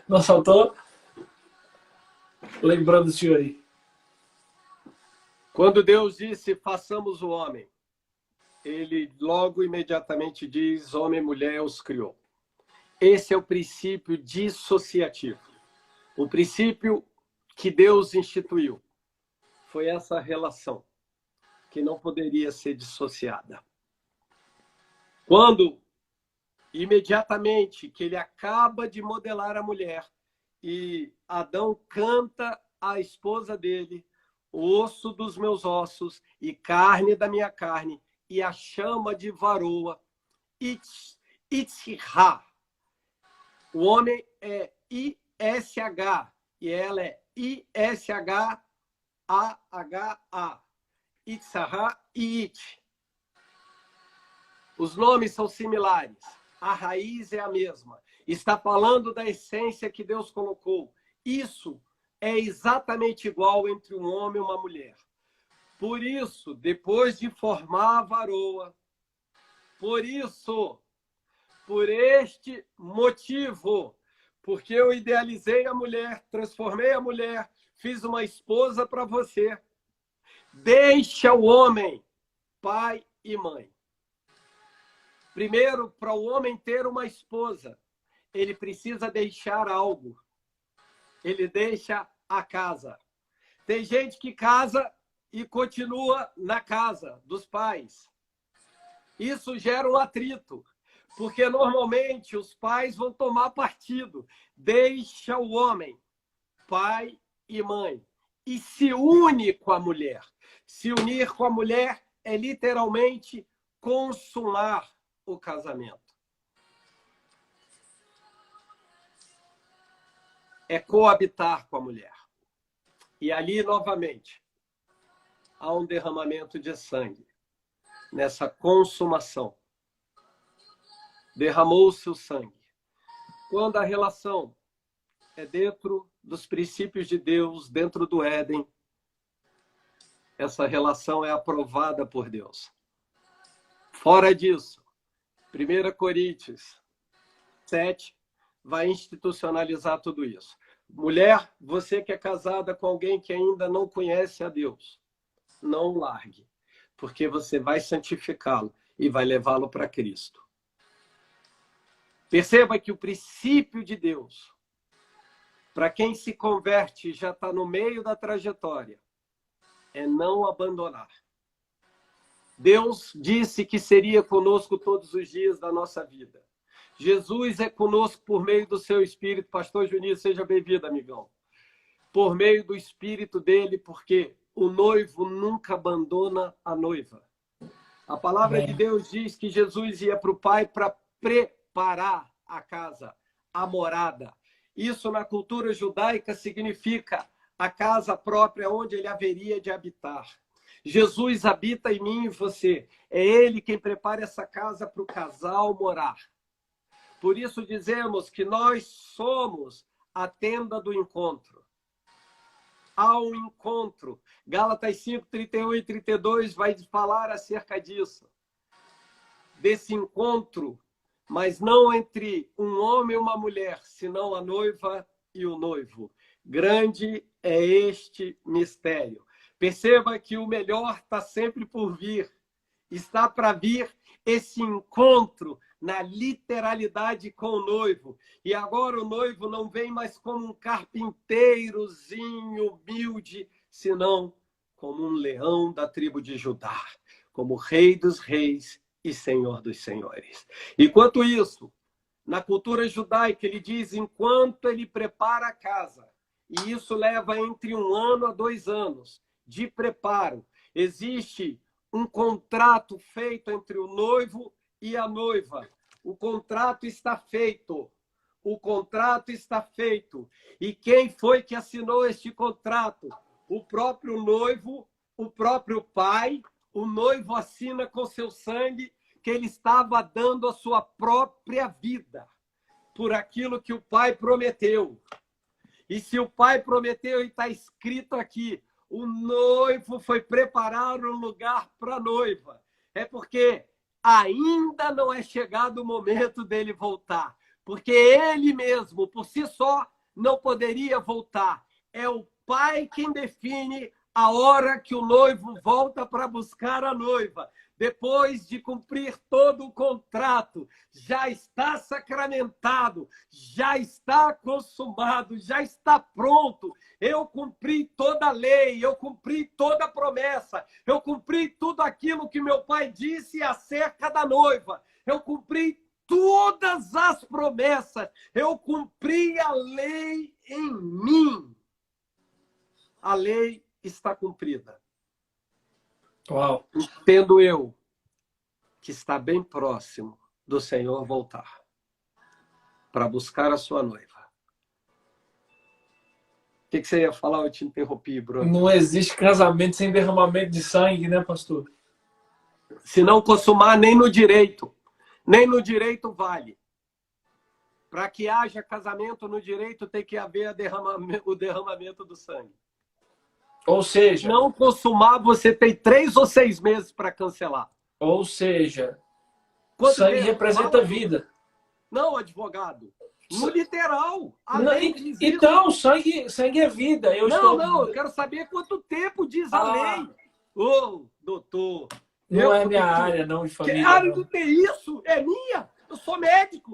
Não faltou? Lembrando do senhor aí. Quando Deus disse, façamos o homem, ele logo imediatamente diz, homem e mulher os criou. Esse é o princípio dissociativo. O princípio que Deus instituiu. Foi essa relação que não poderia ser dissociada. Quando, imediatamente, que ele acaba de modelar a mulher e Adão canta a esposa dele, osso dos meus ossos e carne da minha carne, e a chama de varoa, Itzha. O homem é I-S-H, e ela é I-S-H-A-H-A. Itzha e It. Os nomes são similares, a raiz é a mesma. Está falando da essência que Deus colocou. Isso é exatamente igual entre um homem e uma mulher. Por isso, depois de formar a varoa, por este motivo, porque eu idealizei a mulher, transformei a mulher, fiz uma esposa para você, deixa o homem, pai e mãe. Primeiro, para o homem ter uma esposa, ele precisa deixar algo. Ele deixa a casa. Tem gente que casa e continua na casa dos pais. Isso gera um atrito, porque normalmente os pais vão tomar partido. Deixa o homem, pai e mãe, e se une com a mulher. Se unir com a mulher é literalmente consumar o casamento. É coabitar com a mulher. E ali, novamente, há um derramamento de sangue. Nessa consumação. Derramou-se o sangue. Quando a relação é dentro dos princípios de Deus, dentro do Éden, essa relação é aprovada por Deus. Fora disso, 1 Coríntios 7 vai institucionalizar tudo isso. Mulher, você que é casada com alguém que ainda não conhece a Deus, não largue, porque você vai santificá-lo e vai levá-lo para Cristo. Perceba que o princípio de Deus, para quem se converte e já está no meio da trajetória, é não abandonar. Deus disse que seria conosco todos os dias da nossa vida. Jesus é conosco por meio do seu Espírito. Pastor Juninho, seja bem-vindo, amigão. Por meio do Espírito dele, porque o noivo nunca abandona a noiva. A palavra de Deus diz que Jesus ia para o Pai para preparar a casa, a morada. Isso na cultura judaica significa a casa própria onde ele haveria de habitar. Jesus habita em mim e você. É ele quem prepara essa casa para o casal morar. Por isso dizemos que nós somos a tenda do encontro. Há um encontro. Gálatas 5, 31 e 32 vai falar acerca disso. Desse encontro, mas não entre um homem e uma mulher, senão a noiva e o noivo. Grande é este mistério. Perceba que o melhor está sempre por vir. Está para vir esse encontro na literalidade com o noivo. E agora o noivo não vem mais como um carpinteirozinho humilde, senão como um leão da tribo de Judá, como rei dos reis e senhor dos senhores. Enquanto isso, na cultura judaica, ele diz, enquanto ele prepara a casa, e isso leva entre 1 ano a 2 anos de preparo, existe um contrato feito entre o noivo e a noiva. O contrato está feito. O contrato está feito. E quem foi que assinou este contrato? O próprio noivo, o próprio pai. O noivo assina com seu sangue que ele estava dando a sua própria vida por aquilo que o pai prometeu. E se o pai prometeu, e está escrito aqui, o noivo foi preparar um lugar para a noiva. É porque ainda não é chegado o momento dele voltar. Porque ele mesmo, por si só, não poderia voltar. É o pai quem define a hora que o noivo volta para buscar a noiva. Depois de cumprir todo o contrato, já está sacramentado, já está consumado, já está pronto. Eu cumpri toda a lei, eu cumpri toda a promessa, eu cumpri tudo aquilo que meu pai disse acerca da noiva. Eu cumpri todas as promessas, eu cumpri a lei em mim. A lei está cumprida. Uau. Entendo eu que está bem próximo do Senhor voltar para buscar a sua noiva. O que você ia falar? Eu te interrompi, Bruno. Não existe casamento sem derramamento de sangue, né, pastor? Se não consumar nem no direito. Nem no direito vale. Para que haja casamento no direito, tem que haver o derramamento do sangue. Ou seja... Se não consumar, você tem 3 ou 6 meses para cancelar. Ou seja, Quanto sangue tempo? representa vida. Não, advogado. No literal. A Não, lei diz então, isso. sangue é vida. Não, eu quero saber quanto tempo diz a lei. Ô, doutor. Não é minha área, não, de família. Que área não tem isso? É minha. Eu sou médico.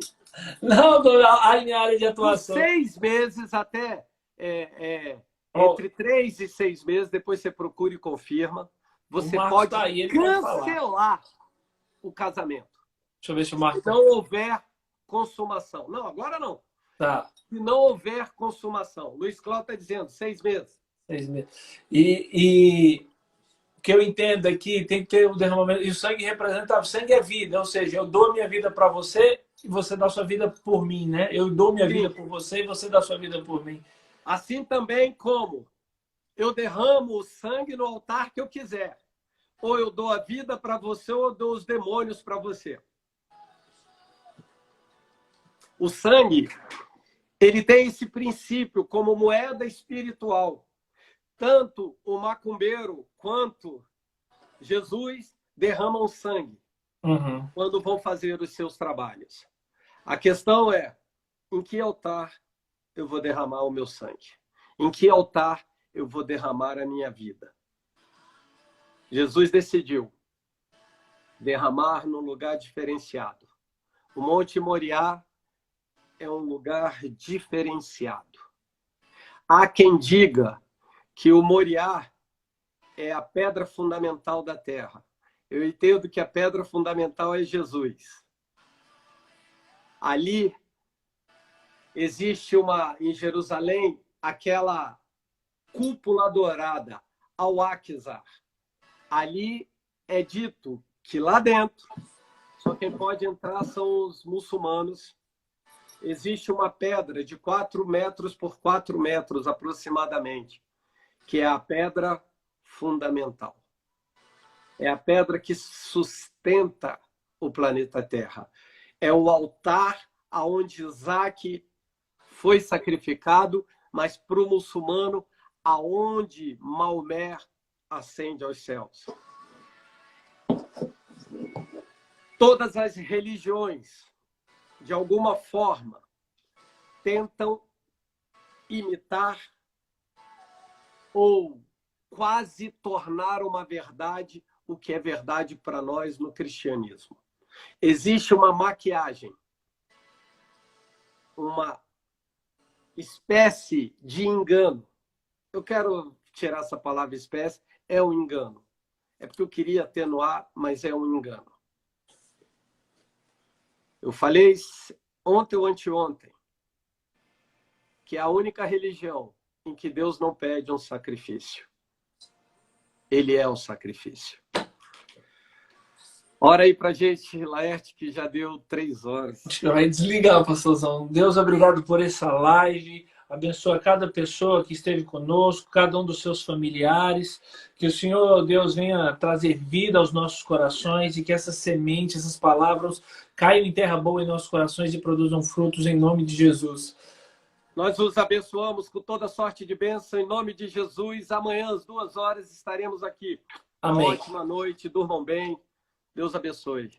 Não, a minha área de atuação. Por 6 meses até... entre 3 e 6 meses, depois você procura e confirma. Você pode cancelar o casamento. Deixa eu ver se o Marcos... Se não houver consumação. Não, agora não. Tá. Se não houver consumação. Luiz Cláudio está dizendo 6 meses. 6 meses. E o que eu entendo aqui, tem que ter um derramamento. E o sangue representa... O sangue é vida. Ou seja, eu dou minha vida para você e você dá sua vida por mim, né? Eu dou minha vida por você e você dá sua vida por mim. Assim também como eu derramo o sangue no altar que eu quiser. Ou eu dou a vida para você, ou eu dou os demônios para você. O sangue, ele tem esse princípio como moeda espiritual. Tanto o macumbeiro quanto Jesus derramam sangue quando vão fazer os seus trabalhos. A questão é, em que altar eu vou derramar o meu sangue? Em que altar eu vou derramar a minha vida? Jesus decidiu derramar num lugar diferenciado. O Monte Moriá é um lugar diferenciado. Há quem diga que o Moriá é a pedra fundamental da terra. Eu entendo que a pedra fundamental é Jesus. Ali existe em Jerusalém, aquela cúpula dourada, Al-Aqsa. Ali é dito que lá dentro, só quem pode entrar são os muçulmanos. Existe uma pedra de 4 metros por 4 metros aproximadamente, que é a pedra fundamental. É a pedra que sustenta o planeta Terra. É o altar aonde Isaac foi sacrificado, mas para o muçulmano, aonde Maomé ascende aos céus. Todas as religiões, de alguma forma, tentam imitar ou quase tornar uma verdade o que é verdade para nós no cristianismo. Existe uma maquiagem, uma espécie de engano. Eu quero tirar essa palavra espécie, é um engano. É porque eu queria atenuar, mas é um engano. Eu falei ontem ou anteontem que é a única religião em que Deus não pede um sacrifício. Ele é o sacrifício. Ora aí pra gente, Laerte, que já deu 3 horas. Vai desligar, pastorzão. Deus, obrigado por essa live. Abençoa cada pessoa que esteve conosco, cada um dos seus familiares. Que o Senhor, Deus, venha trazer vida aos nossos corações e que essas sementes, essas palavras caiam em terra boa em nossos corações e produzam frutos em nome de Jesus. Nós os abençoamos com toda sorte de bênção em nome de Jesus. Amanhã, às 2 horas, estaremos aqui. Amém. Uma ótima noite, durmam bem. Deus abençoe.